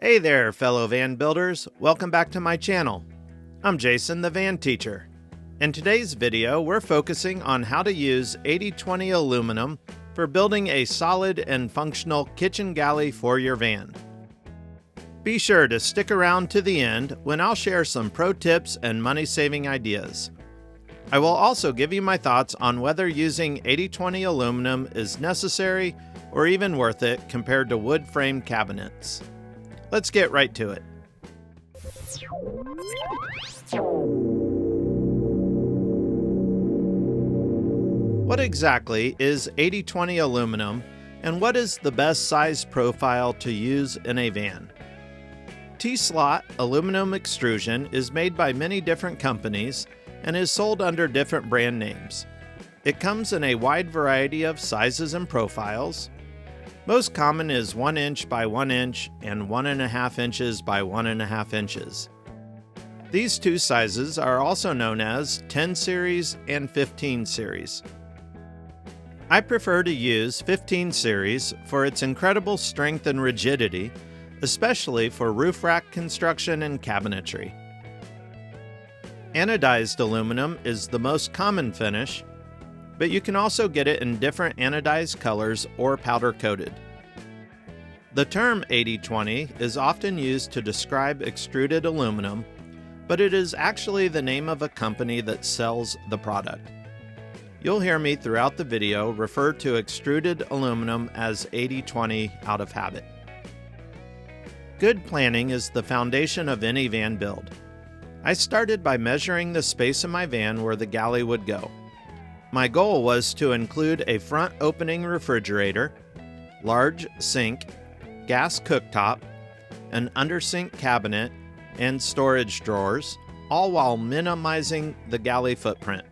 Hey there, fellow van builders. Welcome back to my channel. I'm Jason, the van teacher. In today's video, we're focusing on how to use 80/20 aluminum for building a solid and functional kitchen galley for your van. Be sure to stick around to the end when I'll share some pro tips and money-saving ideas. I will also give you my thoughts on whether using 80/20 aluminum is necessary or even worth it compared to wood frame cabinets. Let's get right to it. What exactly is 80/20 aluminum, and what is the best size profile to use in a van? T-slot aluminum extrusion is made by many different companies and is sold under different brand names. It comes in a wide variety of sizes and profiles. Most common is 1 inch by 1 inch and 1.5 inches by 1.5 inches. These two sizes are also known as 10 series and 15 series. I prefer to use 15 series for its incredible strength and rigidity, especially for roof rack construction and cabinetry. Anodized aluminum is the most common finish, but you can also get it in different anodized colors or powder coated. The term 80/20 is often used to describe extruded aluminum, but it is actually the name of a company that sells the product. You'll hear me throughout the video refer to extruded aluminum as 80/20 out of habit. Good planning is the foundation of any van build. I started by measuring the space in my van where the galley would go. My goal was to include a front opening refrigerator, large sink, gas cooktop, an undersink cabinet, and storage drawers, all while minimizing the galley footprint.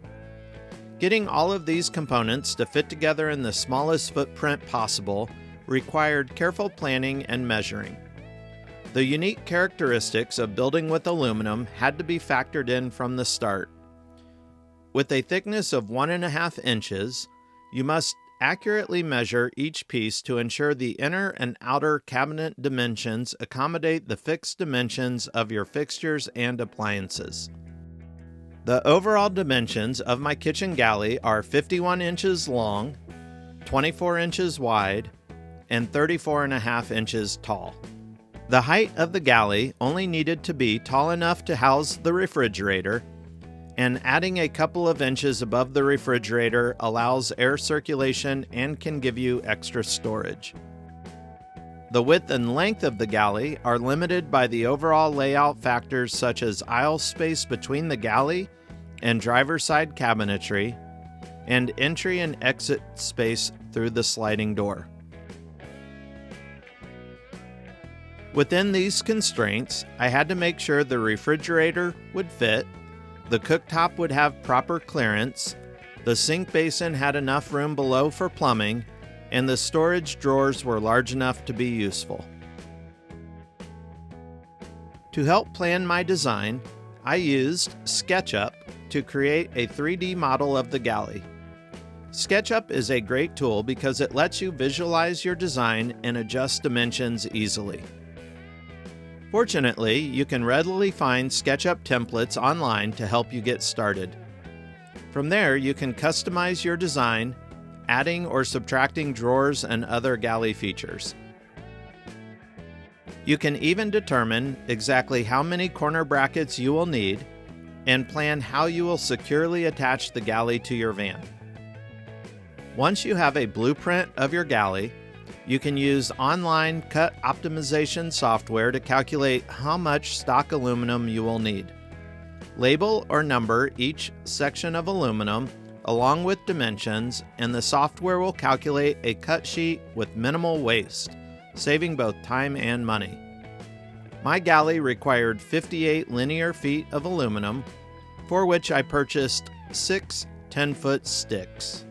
Getting all of these components to fit together in the smallest footprint possible required careful planning and measuring. The unique characteristics of building with aluminum had to be factored in from the start. With a thickness of 1.5 inches, you must accurately measure each piece to ensure the inner and outer cabinet dimensions accommodate the fixed dimensions of your fixtures and appliances. The overall dimensions of my kitchen galley are 51 inches long, 24 inches wide, and 34.5 inches tall. The height of the galley only needed to be tall enough to house the refrigerator, and adding a couple of inches above the refrigerator allows air circulation and can give you extra storage. The width and length of the galley are limited by the overall layout factors such as aisle space between the galley and driver's side cabinetry, and entry and exit space through the sliding door. Within these constraints, I had to make sure the refrigerator would fit, the cooktop would have proper clearance, the sink basin had enough room below for plumbing, and the storage drawers were large enough to be useful. To help plan my design, I used SketchUp to create a 3D model of the galley. SketchUp is a great tool because it lets you visualize your design and adjust dimensions easily. Fortunately, you can readily find SketchUp templates online to help you get started. From there, you can customize your design, adding or subtracting drawers and other galley features. You can even determine exactly how many corner brackets you will need and plan how you will securely attach the galley to your van. Once you have a blueprint of your galley, you can use online cut optimization software to calculate how much stock aluminum you will need. Label or number each section of aluminum along with dimensions, and the software will calculate a cut sheet with minimal waste, saving both time and money. My galley required 58 linear feet of aluminum, for which I purchased 6 10-foot sticks.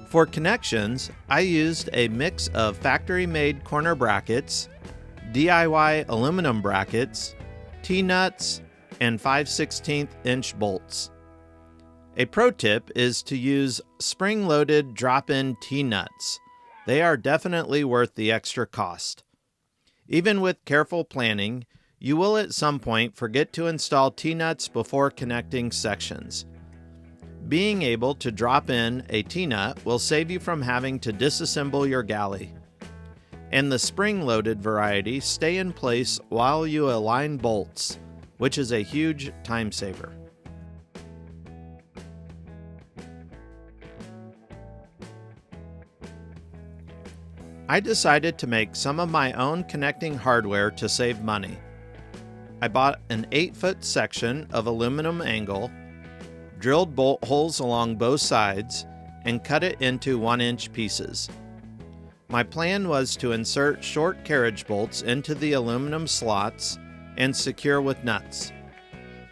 For connections, I used a mix of factory-made corner brackets, DIY aluminum brackets, T-nuts, and 5/16 inch bolts. A pro tip is to use spring-loaded drop-in T-nuts. They are definitely worth the extra cost. Even with careful planning, you will at some point forget to install T-nuts before connecting sections. Being able to drop in a T-nut will save you from having to disassemble your galley. And the spring-loaded variety stay in place while you align bolts, which is a huge time saver. I decided to make some of my own connecting hardware to save money. I bought an 8-foot section of aluminum angle, drilled bolt holes along both sides, and cut it into 1-inch pieces. My plan was to insert short carriage bolts into the aluminum slots and secure with nuts.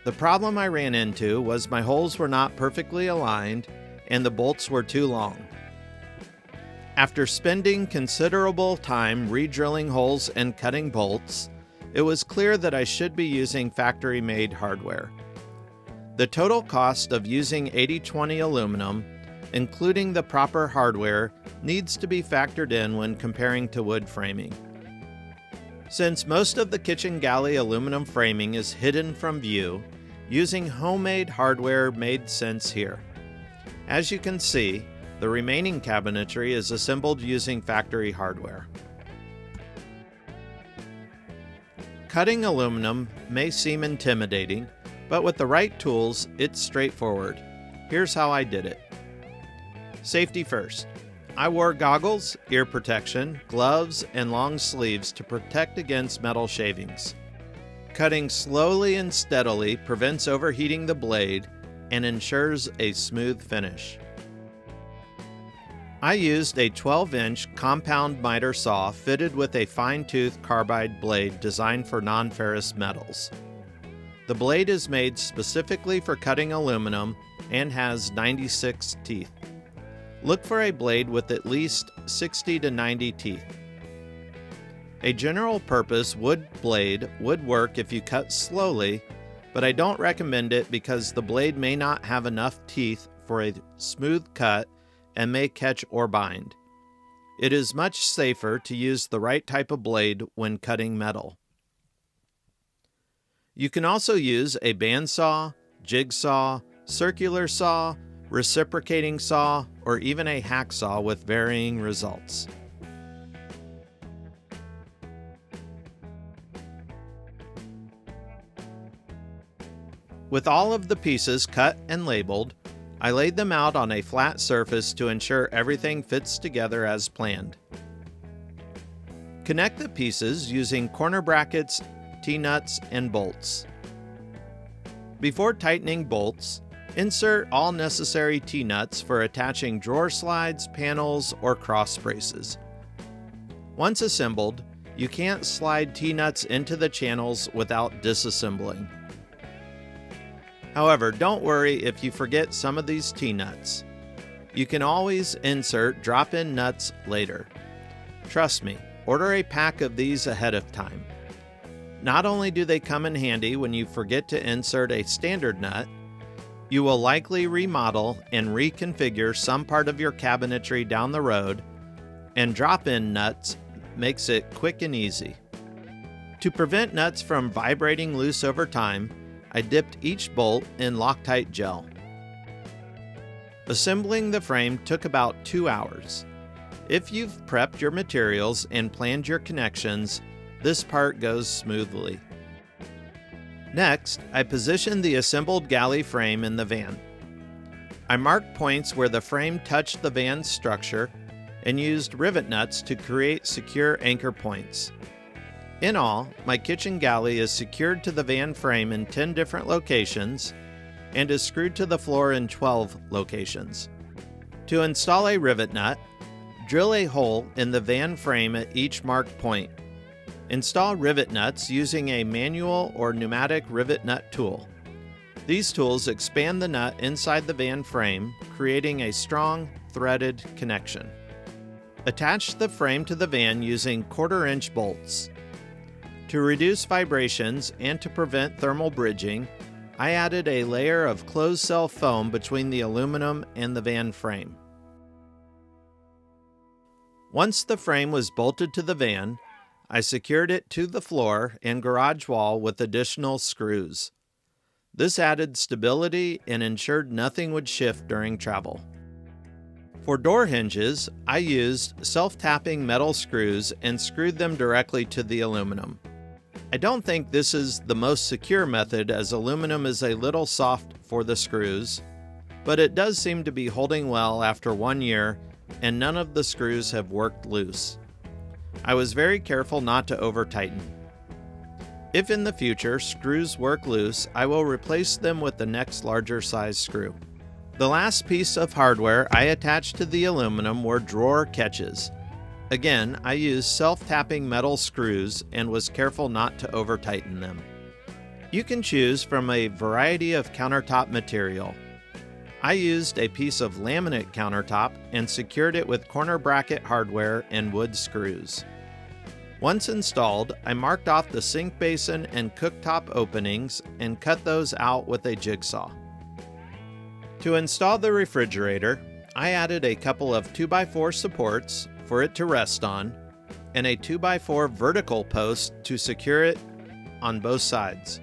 The problem I ran into was my holes were not perfectly aligned and the bolts were too long. After spending considerable time re-drilling holes and cutting bolts, it was clear that I should be using factory-made hardware. The total cost of using 80/20 aluminum, including the proper hardware, needs to be factored in when comparing to wood framing. Since most of the kitchen galley aluminum framing is hidden from view, using homemade hardware made sense here. As you can see, the remaining cabinetry is assembled using factory hardware. Cutting aluminum may seem intimidating, but with the right tools, it's straightforward. Here's how I did it. Safety first. I wore goggles, ear protection, gloves, and long sleeves to protect against metal shavings. Cutting slowly and steadily prevents overheating the blade and ensures a smooth finish. I used a 12-inch compound miter saw fitted with a fine-tooth carbide blade designed for non-ferrous metals. The blade is made specifically for cutting aluminum and has 96 teeth. Look for a blade with at least 60 to 90 teeth. A general-purpose wood blade would work if you cut slowly, but I don't recommend it because the blade may not have enough teeth for a smooth cut and may catch or bind. It is much safer to use the right type of blade when cutting metal. You can also use a bandsaw, jigsaw, circular saw, reciprocating saw, or even a hacksaw with varying results. With all of the pieces cut and labeled, I laid them out on a flat surface to ensure everything fits together as planned. Connect the pieces using corner brackets, T-nuts, and bolts. Before tightening bolts, insert all necessary T-nuts for attaching drawer slides, panels, or cross braces. Once assembled, you can't slide T-nuts into the channels without disassembling. However, don't worry if you forget some of these T-nuts. You can always insert drop-in nuts later. Trust me, order a pack of these ahead of time. Not only do they come in handy when you forget to insert a standard nut, you will likely remodel and reconfigure some part of your cabinetry down the road, and drop-in nuts makes it quick and easy. To prevent nuts from vibrating loose over time, I dipped each bolt in Loctite gel. Assembling the frame took about 2 hours. If you've prepped your materials and planned your connections, this part goes smoothly. Next, I positioned the assembled galley frame in the van. I marked points where the frame touched the van's structure and used rivet nuts to create secure anchor points. In all, my kitchen galley is secured to the van frame in 10 different locations and is screwed to the floor in 12 locations. To install a rivet nut, drill a hole in the van frame at each marked point. Install rivet nuts using a manual or pneumatic rivet nut tool. These tools expand the nut inside the van frame, creating a strong, threaded connection. Attach the frame to the van using 1/4-inch bolts. To reduce vibrations and to prevent thermal bridging, I added a layer of closed-cell foam between the aluminum and the van frame. Once the frame was bolted to the van, I secured it to the floor and garage wall with additional screws. This added stability and ensured nothing would shift during travel. For door hinges, I used self-tapping metal screws and screwed them directly to the aluminum. I don't think this is the most secure method, as aluminum is a little soft for the screws, but it does seem to be holding well after 1 year, and none of the screws have worked loose. I was very careful not to over-tighten. If in the future screws work loose, I will replace them with the next larger size screw. The last piece of hardware I attached to the aluminum were drawer catches. Again, I used self-tapping metal screws and was careful not to over-tighten them. You can choose from a variety of countertop material. I used a piece of laminate countertop and secured it with corner bracket hardware and wood screws. Once installed, I marked off the sink basin and cooktop openings and cut those out with a jigsaw. To install the refrigerator, I added a couple of 2x4 supports for it to rest on, and a 2x4 vertical post to secure it on both sides.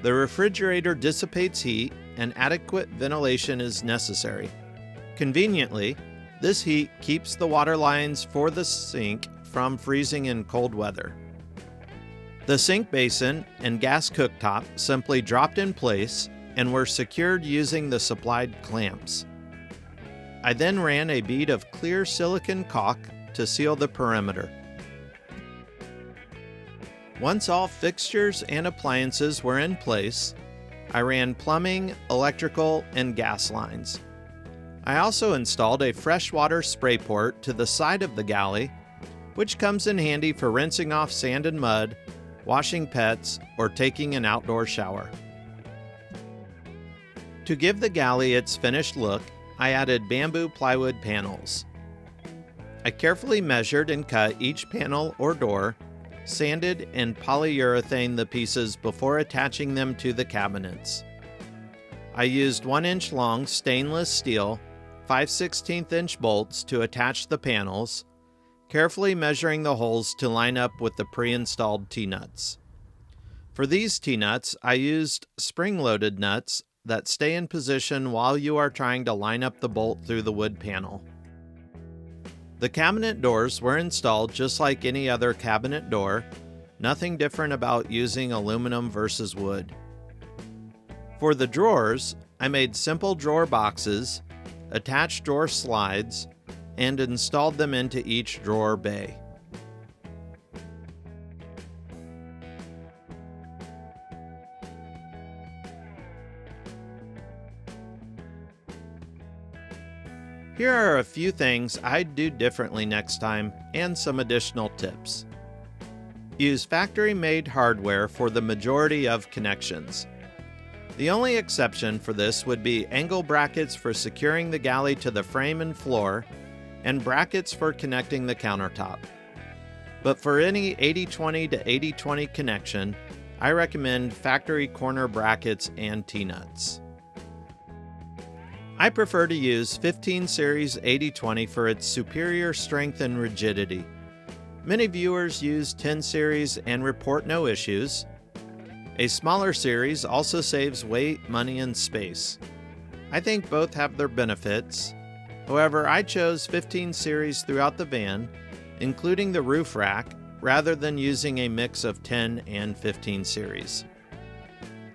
The refrigerator dissipates heat, and adequate ventilation is necessary. Conveniently, this heat keeps the water lines for the sink from freezing in cold weather. The sink basin and gas cooktop simply dropped in place and were secured using the supplied clamps. I then ran a bead of clear silicone caulk to seal the perimeter. Once all fixtures and appliances were in place, I ran plumbing, electrical, and gas lines. I also installed a freshwater spray port to the side of the galley, which comes in handy for rinsing off sand and mud, washing pets, or taking an outdoor shower. To give the galley its finished look, I added bamboo plywood panels. I carefully measured and cut each panel or door, sanded and polyurethane the pieces before attaching them to the cabinets. I used 1-inch long stainless steel 5/16" bolts to attach the panels, carefully measuring the holes to line up with the pre-installed T-nuts. For these T-nuts, I used spring-loaded nuts that stay in position while you are trying to line up the bolt through the wood panel. The cabinet doors were installed just like any other cabinet door, nothing different about using aluminum versus wood. For the drawers, I made simple drawer boxes, attached drawer slides, and installed them into each drawer bay. Here are a few things I'd do differently next time and some additional tips. Use factory-made hardware for the majority of connections. The only exception for this would be angle brackets for securing the galley to the frame and floor, and brackets for connecting the countertop. But for any 80/20 to 80/20 connection, I recommend factory corner brackets and T-nuts. I prefer to use 15 series 80/20 for its superior strength and rigidity. Many viewers use 10 series and report no issues. A smaller series also saves weight, money, and space. I think both have their benefits. However, I chose 15 series throughout the van, including the roof rack, rather than using a mix of 10 and 15 series.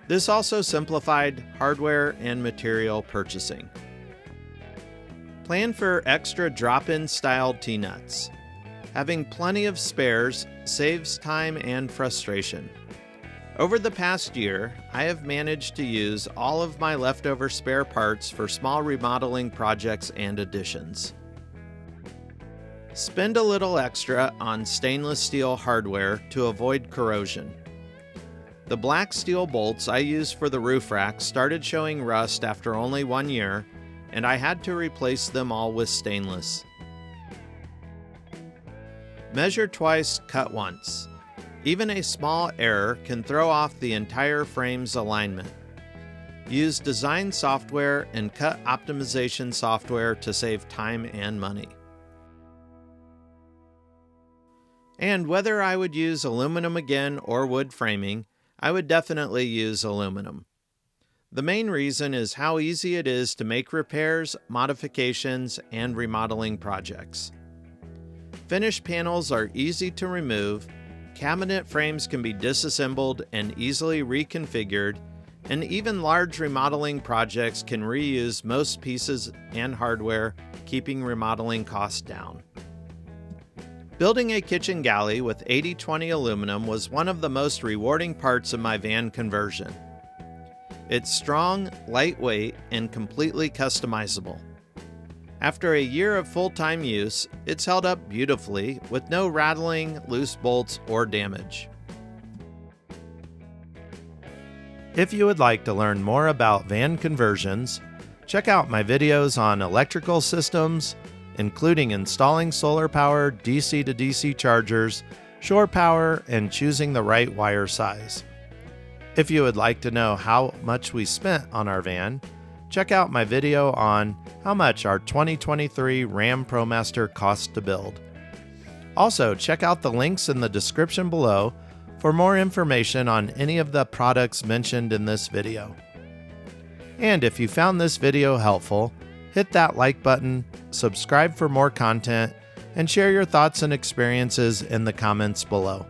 This also simplified hardware and material purchasing. Plan for extra drop-in styled T-nuts. Having plenty of spares saves time and frustration. Over the past year, I have managed to use all of my leftover spare parts for small remodeling projects and additions. Spend a little extra on stainless steel hardware to avoid corrosion. The black steel bolts I used for the roof rack started showing rust after only 1 year, and I had to replace them all with stainless. Measure twice, cut once. Even a small error can throw off the entire frame's alignment. Use design software and cut optimization software to save time and money. And whether I would use aluminum again or wood framing, I would definitely use aluminum. The main reason is how easy it is to make repairs, modifications, and remodeling projects. Finished panels are easy to remove, cabinet frames can be disassembled and easily reconfigured, and even large remodeling projects can reuse most pieces and hardware, keeping remodeling costs down. Building a kitchen galley with 80/20 aluminum was one of the most rewarding parts of my van conversion. It's strong, lightweight, and completely customizable. After a year of full-time use, it's held up beautifully with no rattling, loose bolts, or damage. If you would like to learn more about van conversions, check out my videos on electrical systems, including installing solar power, DC to DC chargers, shore power, and choosing the right wire size. If you would like to know how much we spent on our van, check out my video on how much our 2023 Ram ProMaster cost to build. Also, check out the links in the description below for more information on any of the products mentioned in this video. And if you found this video helpful, hit that like button, subscribe for more content, and share your thoughts and experiences in the comments below.